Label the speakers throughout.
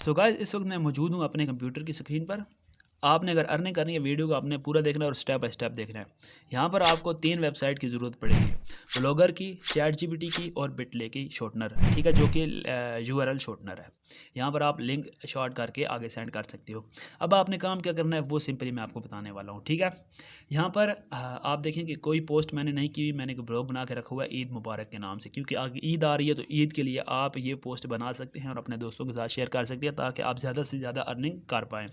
Speaker 1: So guys इस वक्त मैं मौजूद हूँ अपने कंप्यूटर की स्क्रीन पर। आपने अगर अर्निंग करनी है वीडियो को आपने पूरा देखना है और स्टेप बाय स्टेप देखना है। यहाँ पर आपको 3 वेबसाइट की ज़रूरत पड़ेगी, ब्लॉगर की, चैट जीपीटी की और बिटले की शॉर्टनर, ठीक है, जो कि यूआरएल शॉर्टनर है। यहाँ पर आप लिंक शॉर्ट करके आगे सेंड कर सकते हो। अब आपने काम क्या करना है वो सिंपली मैं आपको बताने वाला हूँ, ठीक है। यहाँ पर आप देखें कि कोई पोस्ट मैंने नहीं की, मैंने एक ब्लॉग बना के रखा हुआ है ईद मुबारक के नाम से, क्योंकि आगे ईद आ रही है तो ईद के लिए आप ये पोस्ट बना सकते हैं और अपने दोस्तों के साथ शेयर कर सकते हैं ताकि आप ज़्यादा से ज़्यादा अर्निंग कर पाएँ।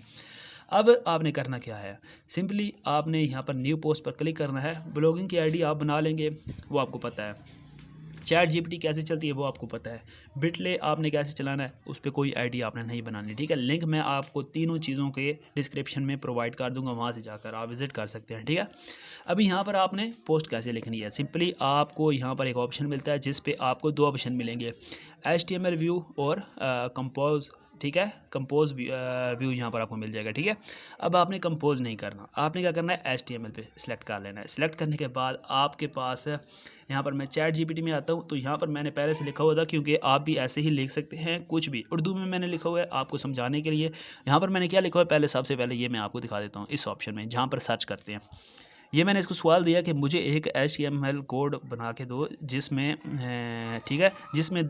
Speaker 1: अब आपने करना क्या है, सिंपली आपने यहाँ पर न्यू पोस्ट पर क्लिक करना है। ब्लॉगिंग की आईडी आप बना लेंगे, वो आपको पता है। चैट जीपीटी कैसे चलती है वो आपको पता है। बिटले आपने कैसे चलाना है उस पर कोई आईडी आपने नहीं बनानी, ठीक है। लिंक मैं आपको तीनों चीज़ों के डिस्क्रिप्शन में प्रोवाइड कर दूंगा, वहाँ से जाकर आप विजिट कर सकते हैं, ठीक है। अभी यहाँ पर आपने पोस्ट कैसे लिखनी है, सिंपली आपको यहाँ पर एक ऑप्शन मिलता है जिस पे आपको 2 ऑप्शन मिलेंगे, HTML व्यू और कंपोज, ठीक है। कंपोज व्यू यहाँ पर आपको मिल जाएगा, ठीक है। अब आपने कंपोज नहीं करना, आपने क्या करना है HTML पे सिलेक्ट कर लेना है। सिलेक्ट करने के बाद आपके पास यहाँ पर मैं चैट जीपीटी में आता हूँ तो यहाँ पर मैंने पहले से लिखा हुआ था, क्योंकि आप भी ऐसे ही लिख सकते हैं, कुछ भी उर्दू में मैंने लिखा हुआ है आपको समझाने के लिए। यहाँ पर मैंने क्या लिखा हुआ है पहले, सबसे पहले ये मैं आपको दिखा देता हूँ इस ऑप्शन में जहाँ पर सर्च करते हैं। ये मैंने इसको सवाल दिया कि मुझे एक HTML कोड बना के दो जिसमें ठीक है, जिसमें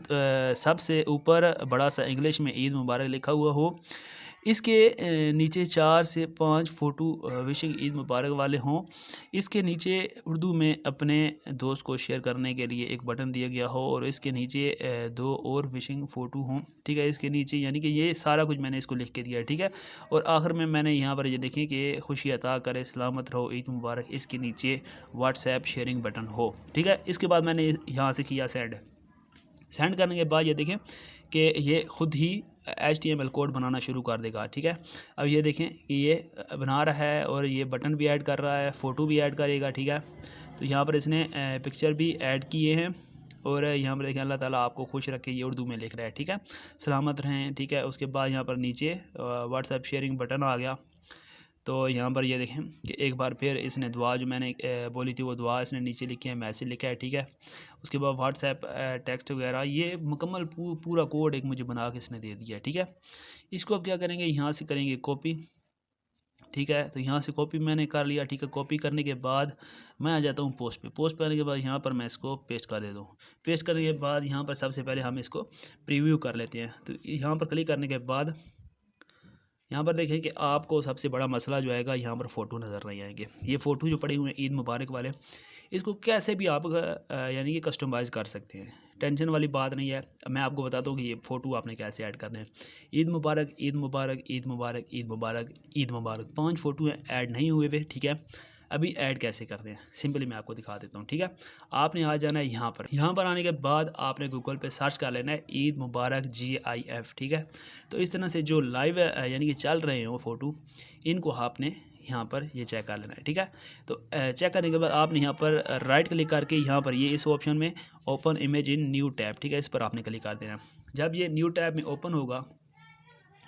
Speaker 1: सबसे ऊपर बड़ा सा इंग्लिश में ईद मुबारक लिखा हुआ हो, इसके नीचे 4 से 5 फ़ोटो विशिंग ईद मुबारक वाले हों, इसके नीचे उर्दू में अपने दोस्त को शेयर करने के लिए एक बटन दिया गया हो और इसके नीचे 2 और विशिंग फ़ोटो हों, ठीक है। इसके नीचे यानी कि ये सारा कुछ मैंने इसको लिख के दिया है, ठीक है। और आखिर में मैंने यहाँ पर ये देखें कि खुशी अता करे, सलामत रहो, ईद मुबारक, इसके नीचे व्हाट्सएप शेयरिंग बटन हो, ठीक है। इसके बाद मैंने यहाँ से किया सेंड। सेंड करने के बाद ये देखें कि ये ख़ुद ही HTML कोड बनाना शुरू कर देगा, ठीक है। अब ये देखें कि ये बना रहा है और ये बटन भी ऐड कर रहा है, फ़ोटो भी ऐड करेगा, ठीक है। तो यहाँ पर इसने पिक्चर भी ऐड किए हैं और यहाँ पर देखें अल्लाह ताला आपको खुश रखे, ये उर्दू में लिख रहा है, ठीक है, सलामत रहें, ठीक है। उसके बाद यहाँ पर नीचे व्हाट्सएप शेयरिंग बटन आ गया। तो यहाँ पर ये देखें कि एक बार फिर इसने दुआ जो मैंने बोली थी वो दुआ इसने नीचे लिखी है, मैसेज लिखा है, ठीक है। उसके बाद व्हाट्सएप टेक्स्ट वगैरह ये मुकम्मल पूरा कोड एक मुझे बना के इसने दे दिया, ठीक है। इसको अब क्या करेंगे, यहाँ से करेंगे कॉपी, ठीक है। तो यहाँ से कॉपी मैंने कर लिया, ठीक है। कॉपी करने के बाद मैं आ जाता हूँ पोस्ट पे। पोस्ट पे आने के बाद यहाँ पर मैं इसको पेस्ट कर देता हूँ। पेस्ट करने के बाद यहाँ पर सबसे पहले हम इसको प्रीव्यू कर लेते हैं। तो यहाँ पर क्लिक करने के बाद यहाँ पर देखें कि आपको सबसे बड़ा मसला जो आएगा, यहाँ पर फ़ोटो नज़र नहीं आएंगे। ये फ़ोटो जो पड़े हुए हैं ईद मुबारक वाले, इसको कैसे भी आप यानी कि कस्टमाइज़ कर सकते हैं, टेंशन वाली बात नहीं है। मैं आपको बताता हूँ कि ये फ़ोटो आपने कैसे ऐड करने हैं। ईद मुबारक, ईद मुबारक, ईद मुबारक, ईद मुबारक, ईद मुबारक, 5 फ़ोटो ऐड नहीं हुए थे, ठीक है। अभी ऐड कैसे करते हैं सिंपली मैं आपको दिखा देता हूँ, ठीक है। आपने आ जाना है यहाँ पर। यहाँ पर आने के बाद आपने गूगल पे सर्च कर लेना है ईद मुबारक GIF, ठीक है। तो इस तरह से जो लाइव यानी कि चल रहे हैं वो फ़ोटो, इनको आपने यहाँ पर ये चेक कर लेना है, ठीक है। तो चेक करने के बाद आपने यहाँ पर राइट क्लिक करके यहाँ पर ये इस ऑप्शन में open image in new tab, ठीक है, इस पर आपने क्लिक कर देना। जब ये न्यू टैब में ओपन होगा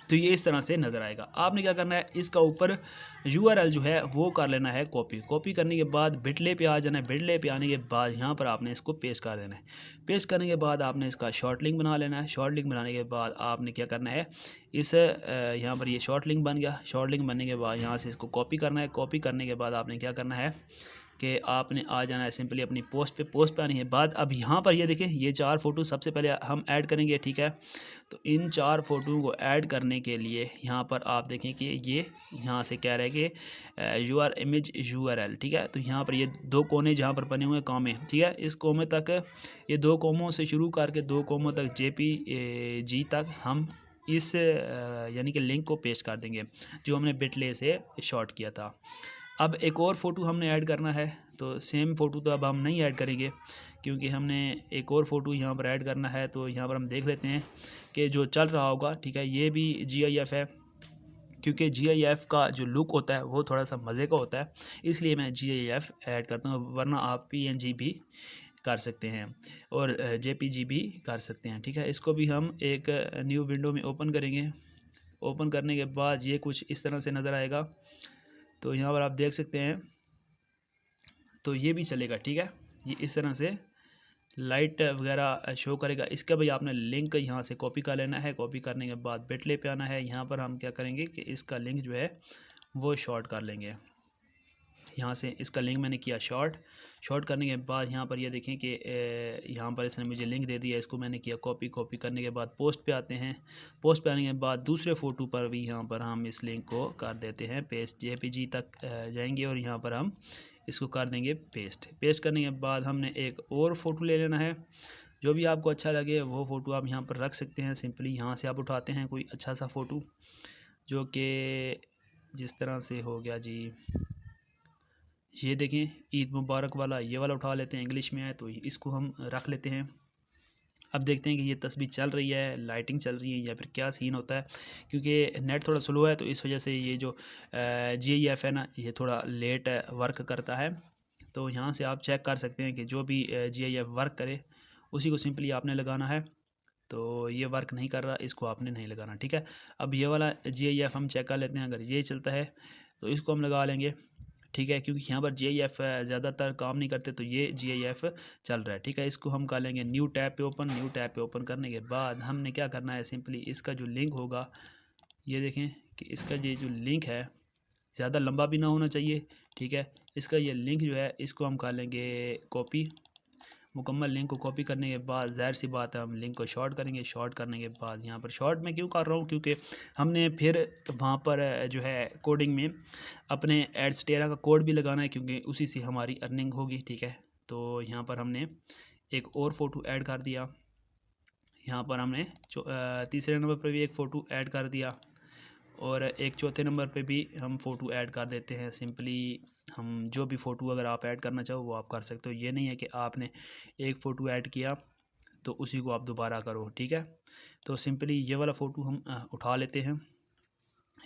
Speaker 1: तो ये इस तरह से नज़र आएगा। आपने क्या करना है, इसका ऊपर URL जो है वो कर लेना है कॉपी। कॉपी करने के बाद बिटले पे आ जाना है। बिटले पे आने के बाद यहाँ पर आपने इसको पेस्ट कर देना है। पेस्ट करने के बाद आपने इसका शॉर्ट लिंक बना लेना है। शॉर्ट लिंक बनाने के बाद आपने क्या करना है, इस यहाँ पर ये शॉर्ट लिंक बन गया। शॉर्ट लिंक बनने के बाद यहाँ से इसको कॉपी करना है। कॉपी करने के बाद आपने क्या करना है कि आपने आ जाना है सिंपली अपनी पोस्ट पे। पोस्ट पे आने के बाद अब यहाँ पर ये देखें ये 4 फ़ोटो सबसे पहले हम ऐड करेंगे, ठीक है। तो इन 4 फ़ोटो को ऐड करने के लिए यहाँ पर आप देखें कि ये यहाँ से कह रहा है कि योर इमेज URL, ठीक है। तो यहाँ पर ये 2 कोने जहाँ पर बने हुए कॉमे, ठीक है, इस कोमे तक, ये 2 कोमों से शुरू करके 2 कोमों तक JPG तक हम इस यानी कि लिंक को पेस्ट कर देंगे जो हमने बिटले से शॉर्ट किया था। अब एक और फ़ोटो हमने ऐड करना है, तो सेम फ़ोटो तो अब हम नहीं ऐड करेंगे क्योंकि हमने एक और फ़ोटो यहाँ पर ऐड करना है। तो यहाँ पर हम देख लेते हैं कि जो चल रहा होगा, ठीक है, ये भी GIF है, क्योंकि GIF का जो लुक होता है वो थोड़ा सा मज़े का होता है, इसलिए मैं GIF ऐड करता हूँ, वरना आप PNG भी कर सकते हैं और JPG भी कर सकते हैं, ठीक है। इसको भी हम एक न्यू विंडो में ओपन करेंगे। ओपन करने के बाद ये कुछ इस तरह से नज़र आएगा। तो यहाँ पर आप देख सकते हैं, तो ये भी चलेगा, ठीक है, ये इस तरह से लाइट वगैरह शो करेगा। इसका भाई आपने लिंक यहाँ से कॉपी कर लेना है। कॉपी करने के बाद बिटले पे आना है। यहाँ पर हम क्या करेंगे कि इसका लिंक जो है वो शॉर्ट कर लेंगे। यहाँ से इसका लिंक मैंने किया शॉर्ट करने के बाद यहाँ पर ये देखें कि यहाँ पर इसने मुझे लिंक दे दिया। इसको मैंने किया कॉपी करने के बाद पोस्ट पे आते हैं। पोस्ट पे आने के बाद दूसरे फ़ोटो पर भी यहाँ पर हम इस लिंक को कर देते हैं पेस्ट। JPG तक जाएंगे और यहाँ पर हम इसको कर देंगे पेस्ट करने के बाद हमने एक और फ़ोटो ले लेना है। जो भी आपको अच्छा लगे वो फ़ोटो आप यहाँ पर रख सकते हैं। सिंपली यहाँ से आप उठाते हैं कोई अच्छा सा फ़ोटो, जो कि जिस तरह से हो गया जी, ये देखें ईद मुबारक वाला, ये वाला उठा लेते हैं। इंग्लिश में है तो इसको हम रख लेते हैं। अब देखते हैं कि ये तस्वीर चल रही है, लाइटिंग चल रही है या फिर क्या सीन होता है, क्योंकि नेट थोड़ा स्लो है तो इस वजह से ये जो GIF है ना, ये थोड़ा लेट वर्क करता है। तो यहाँ से आप चेक कर सकते हैं कि जो भी GIF वर्क करे उसी को सिंपली आपने लगाना है। तो ये वर्क नहीं कर रहा, इसको आपने नहीं लगाना, ठीक है। अब ये वाला GIF हम चेक कर लेते हैं। अगर ये चलता है तो इसको हम लगा लेंगे, ठीक है, क्योंकि यहाँ पर GIF ज़्यादातर काम नहीं करते तो ये GIF चल रहा है, ठीक है। इसको हम कर लेंगे न्यू टैब पे ओपन करने के बाद हमने क्या करना है, सिंपली इसका जो लिंक होगा, ये देखें कि इसका ये जो लिंक है ज़्यादा लंबा भी ना होना चाहिए, ठीक है। इसका ये लिंक जो है इसको हम कर लेंगे कॉपी। मुकम्मल लिंक को कॉपी करने के बाद ज़ाहिर सी बात है हम लिंक को शॉर्ट करेंगे। शॉर्ट करने के बाद यहाँ पर शॉर्ट में क्यों कर रहा हूँ, क्योंकि हमने फिर वहाँ पर जो है कोडिंग में अपने एडस्टेरा का कोड भी लगाना है, क्योंकि उसी से हमारी अर्निंग होगी, ठीक है। तो यहाँ पर हमने एक और फ़ोटो ऐड कर दिया। यहाँ पर हमने तीसरे नंबर पर भी एक फ़ोटो ऐड कर दिया और एक चौथे नंबर पे भी हम फ़ोटो ऐड कर देते हैं। सिंपली हम जो भी फ़ोटो अगर आप ऐड करना चाहो वो आप कर सकते हो। ये नहीं है कि आपने एक फ़ोटो ऐड किया तो उसी को आप दोबारा करो, ठीक है। तो सिंपली ये वाला फ़ोटो हम उठा लेते हैं।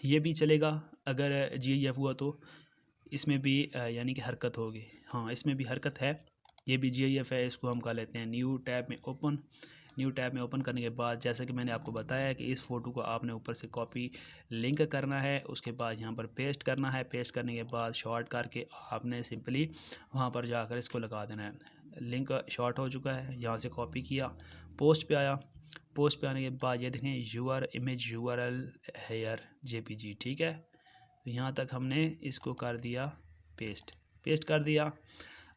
Speaker 1: ये भी चलेगा अगर GIF हुआ तो इसमें भी यानी कि हरकत होगी। हाँ, इसमें भी हरकत है, ये भी GIF है। इसको हम कर लेते हैं न्यू टैब में ओपन करने के बाद जैसा कि मैंने आपको बताया है कि इस फ़ोटो को आपने ऊपर से कॉपी लिंक करना है, उसके बाद यहाँ पर पेस्ट करना है। पेस्ट करने के बाद शॉर्ट करके आपने सिंपली वहाँ पर जाकर इसको लगा देना है। लिंक शॉर्ट हो चुका है, यहाँ से कॉपी किया, पोस्ट पे आया। पोस्ट पे आने के बाद ये देखें your image URL here JPG, ठीक है। तो यहाँ तक हमने इसको कर दिया पेस्ट कर दिया।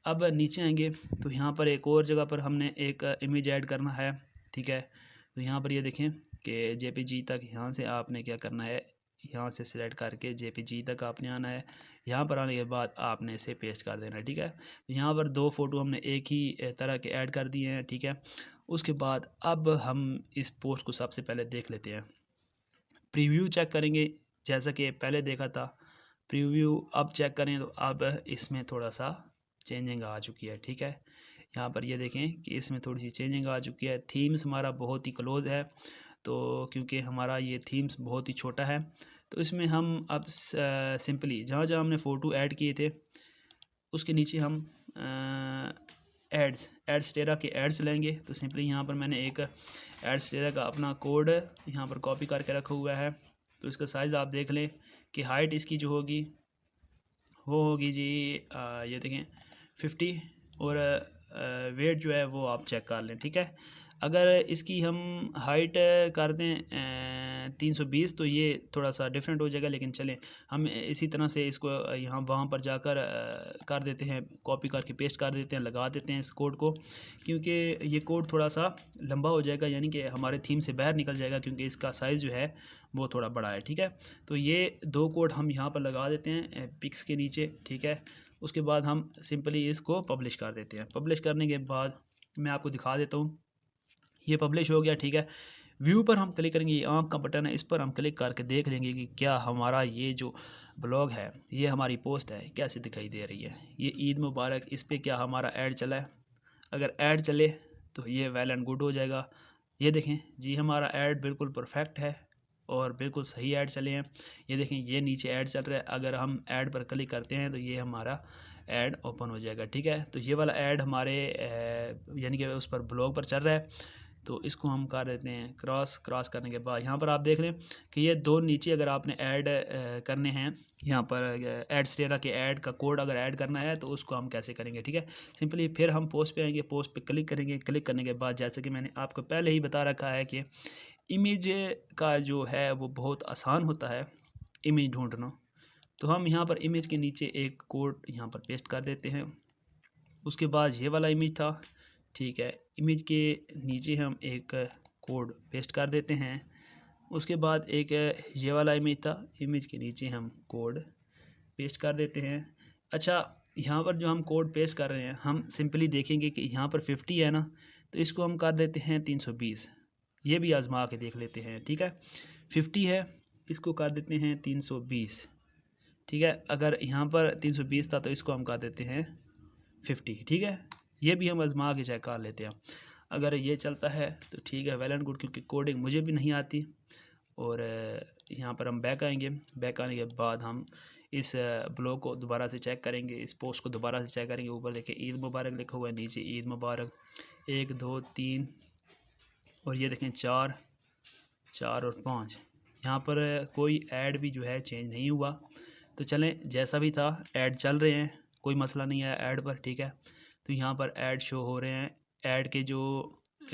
Speaker 1: अब नीचे आएंगे तो यहाँ पर एक और जगह पर हमने एक इमेज ऐड करना है, ठीक है। तो यहाँ पर ये देखें कि JPG तक यहाँ से आपने क्या करना है, यहाँ से सिलेक्ट करके JPG तक आपने आना है। यहाँ पर आने के बाद आपने इसे पेस्ट कर देना है, ठीक है। तो यहाँ पर दो फ़ोटो हमने एक ही तरह के ऐड कर दिए हैं, ठीक है। उसके बाद अब हम इस पोस्ट को सबसे पहले देख लेते हैं। प्रीव्यू चेक करेंगे, जैसा कि पहले देखा था प्रीव्यू, अब चेक करें तो अब इसमें थोड़ा सा चेंजिंग आ चुकी है, ठीक है। यहाँ पर ये देखें कि इसमें थोड़ी सी चेंजिंग आ चुकी है। थीम्स हमारा बहुत ही क्लोज़ है, तो क्योंकि हमारा ये थीम्स बहुत ही छोटा है तो इसमें हम अब सिंपली जहाँ जहाँ हमने फ़ोटो ऐड किए थे उसके नीचे हम एड्सटेरा के एड्स लेंगे। तो सिंपली यहाँ पर मैंने एक एड्सटेरा का अपना कोड यहाँ पर कॉपी करके रखा हुआ है। तो इसका साइज़ आप देख लें कि हाइट इसकी जो होगी वो होगी जी ये देखें 50 और वेट जो है वो आप चेक कर लें, ठीक है। अगर इसकी हम हाइट कर दें 320 तो ये थोड़ा सा डिफरेंट हो जाएगा, लेकिन चलें हम इसी तरह से इसको यहाँ वहाँ पर जाकर कर देते हैं, कॉपी करके पेस्ट कर देते हैं, लगा देते हैं इस कोड को, क्योंकि ये कोड थोड़ा सा लंबा हो जाएगा, यानी कि हमारे थीम से बाहर निकल जाएगा, क्योंकि इसका साइज़ जो है वो थोड़ा बड़ा है, ठीक है। तो ये दो कोड हम यहाँ पर लगा देते हैं पिक्स के नीचे, ठीक है। उसके बाद हम सिंपली इसको पब्लिश कर देते हैं। पब्लिश करने के बाद मैं आपको दिखा देता हूँ, ये पब्लिश हो गया, ठीक है। व्यू पर हम क्लिक करेंगे, ये आँख का बटन है, इस पर हम क्लिक करके देख लेंगे कि क्या हमारा ये जो ब्लॉग है, ये हमारी पोस्ट है, कैसे दिखाई दे रही है। ये ईद मुबारक, इस पर क्या हमारा ऐड चला है। अगर ऐड चले तो ये वेल एंड गुड हो जाएगा। ये देखें जी हमारा ऐड बिल्कुल परफेक्ट है और बिल्कुल सही ऐड चले हैं। ये देखें ये नीचे ऐड चल रहा है, अगर हम ऐड पर क्लिक करते हैं तो ये हमारा ऐड ओपन हो जाएगा, ठीक है। तो ये वाला ऐड हमारे यानी कि उस पर ब्लॉग पर चल रहा है, तो इसको हम कर देते हैं क्रॉस करने के बाद यहाँ पर आप देख लें कि ये दो नीचे अगर आपने ऐड करने हैं, यहाँ पर ऐड स्टेरा के ऐड का कोड अगर ऐड करना है तो उसको हम कैसे करेंगे, ठीक है। सिंपली फिर हम पोस्ट पे आएंगे, पोस्ट पे क्लिक करेंगे, क्लिक करने के बाद जैसे कि मैंने आपको पहले ही बता रखा है कि इमेज का जो है वो बहुत आसान होता है इमेज ढूंढना। तो हम यहाँ पर इमेज के नीचे एक कोड यहाँ पर पेस्ट कर देते हैं। उसके बाद ये वाला इमेज था, ठीक है, इमेज के नीचे हम एक कोड पेस्ट कर देते हैं। उसके बाद एक ये वाला इमेज था, इमेज के नीचे हम कोड पेस्ट कर देते हैं। अच्छा, यहाँ पर जो हम कोड पेस्ट कर रहे हैं हम सिंपली देखेंगे कि यहाँ पर 50 है ना, तो इसको हम कर देते हैं 320। ये भी आजमा के देख लेते हैं, ठीक है। 50 है, इसको कर देते हैं 320, ठीक है। अगर यहाँ पर 320 था तो इसको हम कर देते हैं 50, ठीक है। ये भी हम आजमा के चेक कर लेते हैं। अगर ये चलता है तो ठीक है, वेल एंड गुड, क्योंकि कोडिंग मुझे भी नहीं आती। और यहाँ पर हम बैक आएंगे, बैक आने के बाद हम इस ब्लॉग को दोबारा से चेक करेंगे, इस पोस्ट को दोबारा से चेक करेंगे। ऊपर देखिए ईद मुबारक लिखा हुआ है, नीचे ईद मुबारक 1 2 3 और ये देखें 4 और 5। यहाँ पर कोई ऐड भी जो है चेंज नहीं हुआ। तो चलें, जैसा भी था ऐड चल रहे हैं, कोई मसला नहीं है ऐड पर, ठीक है। तो यहाँ पर ऐड शो हो रहे हैं, ऐड के जो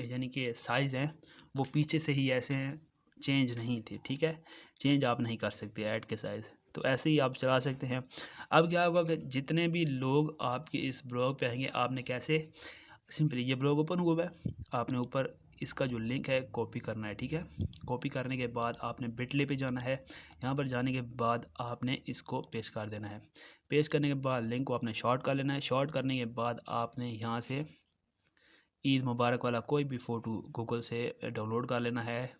Speaker 1: यानी कि साइज़ हैं वो पीछे से ही ऐसे हैं, चेंज नहीं थे, ठीक है। चेंज आप नहीं कर सकते ऐड के साइज़, तो ऐसे ही आप चला सकते हैं। अब क्या होगा कि जितने भी लोग आपके इस ब्लॉग पे आएंगे, आपने कैसे, सिंपली ये ब्लॉग ओपन हुआ है, आपने ऊपर इसका जो लिंक है कॉपी करना है, ठीक है। कॉपी करने के बाद आपने बिटली पे जाना है, यहाँ पर जाने के बाद आपने इसको पेस्ट कर देना है। पेस्ट करने के बाद लिंक को आपने शॉर्ट कर लेना है। शॉर्ट करने के बाद आपने यहाँ से ईद मुबारक वाला कोई भी फ़ोटो गूगल से डाउनलोड कर लेना है,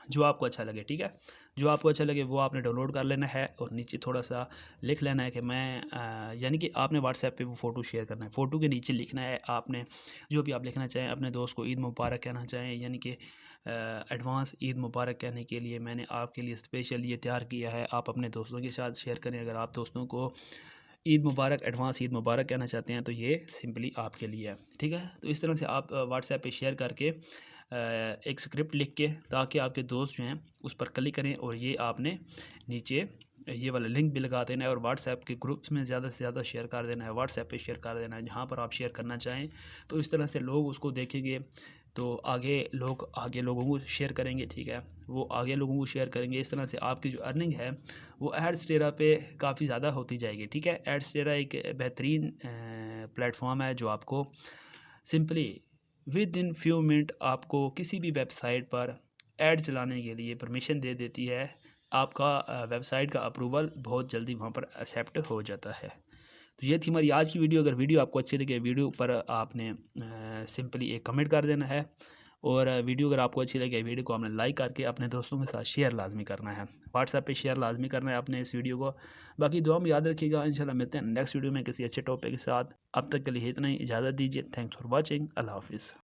Speaker 1: जो आपको अच्छा लगे, ठीक है। जो आपको अच्छा लगे वो आपने डाउनलोड कर लेना है और नीचे थोड़ा सा लिख लेना है कि मैं यानी कि आपने व्हाट्सएप पे वो फ़ोटो शेयर करना है। फ़ोटो के नीचे लिखना है आपने जो भी आप लिखना चाहें, अपने दोस्त को ईद मुबारक कहना चाहें, यानी कि एडवांस ईद मुबारक कहने के लिए मैंने आपके लिए स्पेशल ये तैयार किया है, आप अपने दोस्तों के साथ शेयर करें। अगर आप दोस्तों को ईद मुबारक, एडवांस ईद मुबारक कहना चाहते हैं तो ये सिंपली आपके लिए है, ठीक है। तो इस तरह से आप व्हाट्सएप पे शेयर करके एक स्क्रिप्ट लिख के, ताकि आपके दोस्त जो हैं उस पर क्लिक करें और ये आपने नीचे ये वाला लिंक भी लगा देना है और व्हाट्सएप के ग्रुप्स में ज़्यादा से ज़्यादा शेयर कर देना है, व्हाट्सएप पे शेयर कर देना है जहाँ पर आप शेयर करना चाहें। तो इस तरह से लोग उसको देखेंगे तो आगे लोगों को शेयर करेंगे, ठीक है। वो आगे लोगों को शेयर करेंगे। इस तरह से आपकी जो अर्निंग है वो एडस्टेरा पे काफ़ी ज़्यादा होती जाएगी, ठीक है। एडस्टेरा एक बेहतरीन प्लेटफॉर्म है जो आपको simply with in few minute आपको किसी भी वेबसाइट पर ऐड चलाने के लिए परमिशन दे देती है। आपका वेबसाइट का अप्रूवल बहुत जल्दी वहाँ पर एक्सेप्ट हो जाता है। तो ये थी हमारी आज की वीडियो। अगर वीडियो आपको अच्छी लगे, वीडियो पर आपने सिंपली एक कमेंट कर देना है और वीडियो अगर आपको अच्छी लगे, वीडियो को आपने लाइक करके अपने दोस्तों के साथ शेयर लाजमी करना है, व्हाट्सएप पे शेयर लाजमी करना है अपने इस वीडियो को। बाकी दुआ में याद रखिएगा। इंशाल्लाह मिलते हैं नेक्स्ट वीडियो में किसी अच्छे टॉपिक के साथ। अब तक के लिए इतना ही, इजाज़त दीजिए। Thanks for watching. अल्लाह हाफिज़।